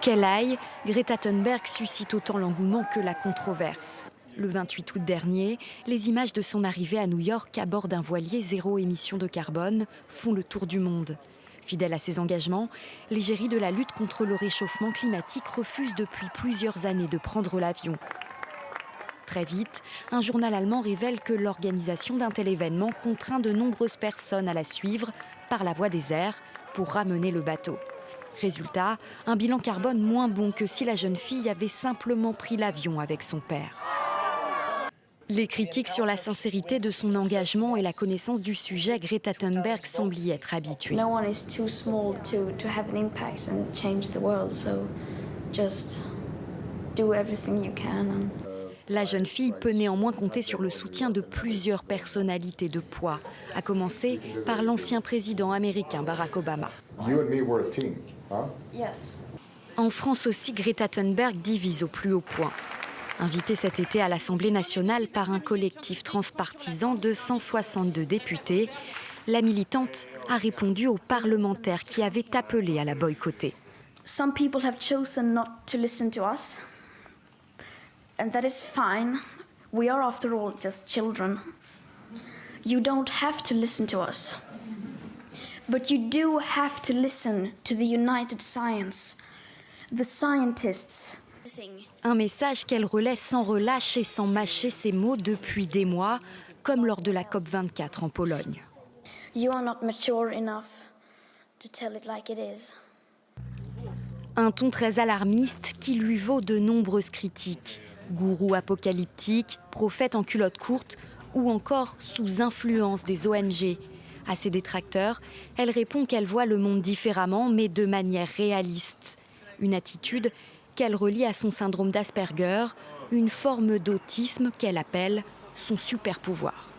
qu'elle aille, Greta Thunberg suscite autant l'engouement que la controverse. Le 28 août dernier, les images de son arrivée à New York à bord d'un voilier zéro émission de carbone font le tour du monde. Fidèle à ses engagements, l'égérie de la lutte contre le réchauffement climatique refuse depuis plusieurs années de prendre l'avion. Très vite, un journal allemand révèle que l'organisation d'un tel événement contraint de nombreuses personnes à la suivre par la voie des airs pour ramener le bateau. Résultat, un bilan carbone moins bon que si la jeune fille avait simplement pris l'avion avec son père. Les critiques sur la sincérité de son engagement et la connaissance du sujet, Greta Thunberg semble y être habituée. No one is too small to have an impact and change the world, so just do everything you can. La jeune fille peut néanmoins compter sur le soutien de plusieurs personnalités de poids, à commencer par l'ancien président américain Barack Obama. Yes. En France aussi, Greta Thunberg divise au plus haut point. Invitée cet été à l'Assemblée nationale par un collectif transpartisan de 162 députés, la militante a répondu aux parlementaires qui avaient appelé à la boycotter. Some people have chosen not to listen to us, and that is fine. We are, after all, just children. You don't have to listen to us, but you do have to listen to the United Science, the scientists. Un message qu'elle relaie sans relâche et sans mâcher ses mots depuis des mois, comme lors de la COP24 en Pologne. You are not mature enough to tell it like it is. Un ton très alarmiste qui lui vaut de nombreuses critiques. Gourou apocalyptique, prophète en culotte courte ou encore sous influence des ONG. À ses détracteurs, elle répond qu'elle voit le monde différemment mais de manière réaliste. Une attitude qu'elle relie à son syndrome d'Asperger, une forme d'autisme qu'elle appelle son super pouvoir.